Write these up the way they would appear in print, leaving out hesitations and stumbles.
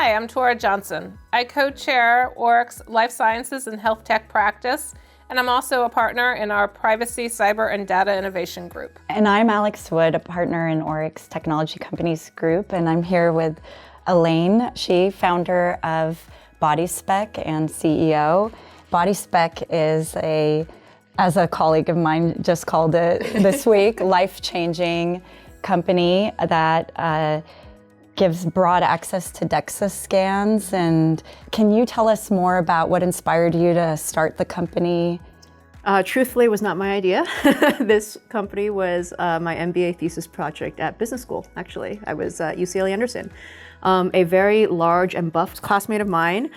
Hi, I'm Thora Johnson. I co-chair Orrick's Life Sciences and Health Tech practice, and I'm also a partner in our Privacy, Cyber, and Data Innovation group. And I'm Alex Wood, a partner in Orrick's Technology Companies group, and I'm here with Elaine Shi, founder of BodySpec and CEO. BodySpec is as a colleague of mine just called it this week, life-changing company that gives broad access to DEXA scans. And can you tell us more about what inspired you to start the company? Truthfully, it was not my idea. This company was my MBA thesis project at business school, actually. I was at UCLA Anderson. A very large and buff classmate of mine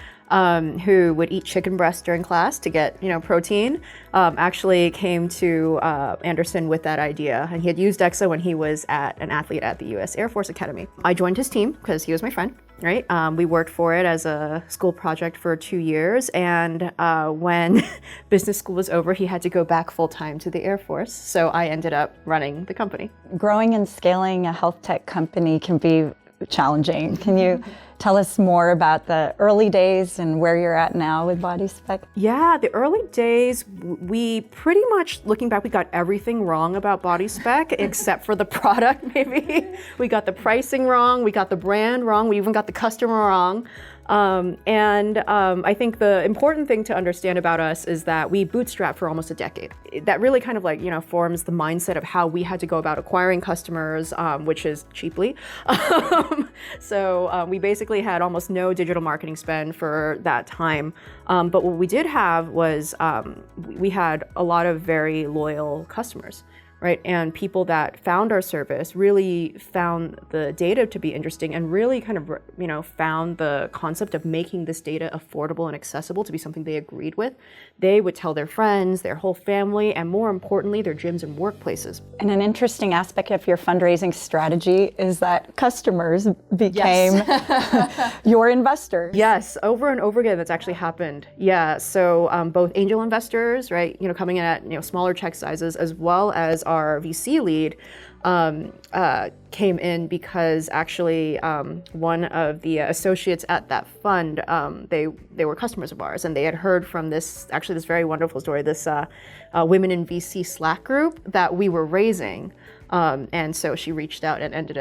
who would eat chicken breast during class to get, protein, actually came to Anderson with that idea. And he had used DEXA when he was an athlete at the U.S. Air Force Academy. I joined his team because he was my friend, right? We worked for it as a school project for 2 years. And when business school was over, he had to go back full-time to the Air Force. So I ended up running the company. Growing and scaling a health tech company can be challenging. Can you tell us more about the early days and where you're at now with BodySpec? Yeah, the early days, we pretty much, looking back, we got everything wrong about BodySpec except for the product, maybe. We got the pricing wrong, we got the brand wrong, we even got the customer wrong. I think the important thing to understand about us is that we bootstrapped for almost a decade. That really kind of forms the mindset of how we had to go about acquiring customers, which is cheaply. So we basically had almost no digital marketing spend for that time. But what we did have was we had a lot of very loyal customers. Right, and people that found our service really found the data to be interesting and really kind of, found the concept of making this data affordable and accessible to be something they agreed with. They would tell their friends, their whole family, and more importantly, their gyms and workplaces. And an interesting aspect of your fundraising strategy is that customers became your investors. Yes, over and over again, that's actually happened. Yeah, so both angel investors, right, coming in at smaller check sizes, as well as our VC lead came in because actually one of the associates at that fund, they were customers of ours, and they had heard from this very wonderful story, this Women in VC Slack group that we were raising, and so she reached out and ended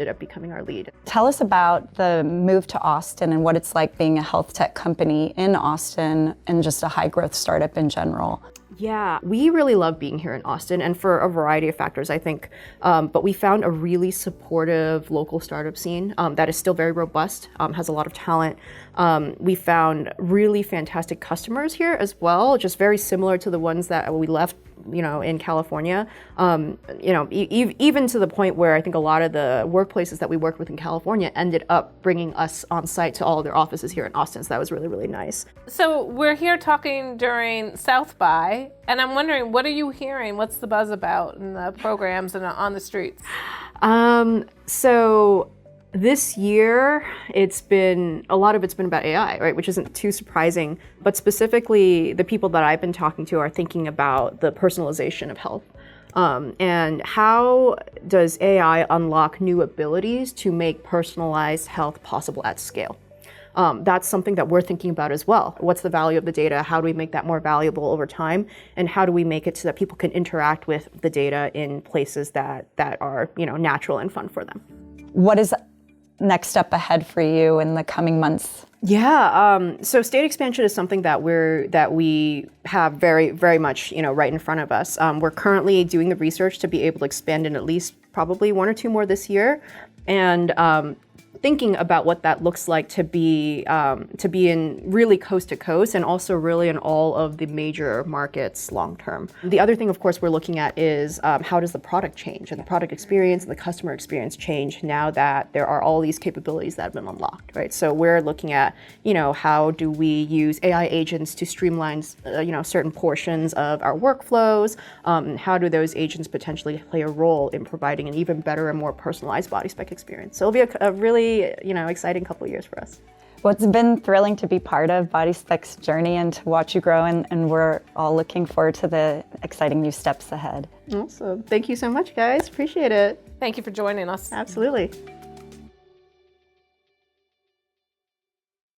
up becoming our lead. Tell us about the move to Austin and what it's like being a health tech company in Austin and just a high growth startup in general. Yeah, we really love being here in Austin, and for a variety of factors, I think. But we found a really supportive local startup scene that is still very robust, has a lot of talent. We found really fantastic customers here as well, just very similar to the ones that we left, in California. Even to the point where I think a lot of the workplaces that we worked with in California ended up bringing us on site to all of their offices here in Austin. So that was really, really nice. So we're here talking during South by, and I'm wondering, what are you hearing? What's the buzz about in the programs and on the streets? So this year, a lot of it's been about AI, right? Which isn't too surprising, but specifically the people that I've been talking to are thinking about the personalization of health. And how does AI unlock new abilities to make personalized health possible at scale? That's something that we're thinking about as well. What's the value of the data? How do we make that more valuable over time? And how do we make it so that people can interact with the data in places that are, natural and fun for them? What is next up ahead for you in the coming months? Yeah, so state expansion is something that we have very, very much, right in front of us. We're currently doing the research to be able to expand in at least probably 1 or 2 more this year, and thinking about what that looks like to be in really coast to coast, and also really in all of the major markets long term. The other thing, of course, we're looking at is how does the product change, and the product experience and the customer experience change now that there are all these capabilities that have been unlocked, right? So we're looking at, how do we use AI agents to streamline, certain portions of our workflows? How do those agents potentially play a role in providing an even better and more personalized BodySpec experience? So it'll be a really exciting couple of years for us. Well, it's been thrilling to be part of BodySpec's journey and to watch you grow, and we're all looking forward to the exciting new steps ahead. Awesome. Thank you so much, guys. Appreciate it. Thank you for joining us. Absolutely.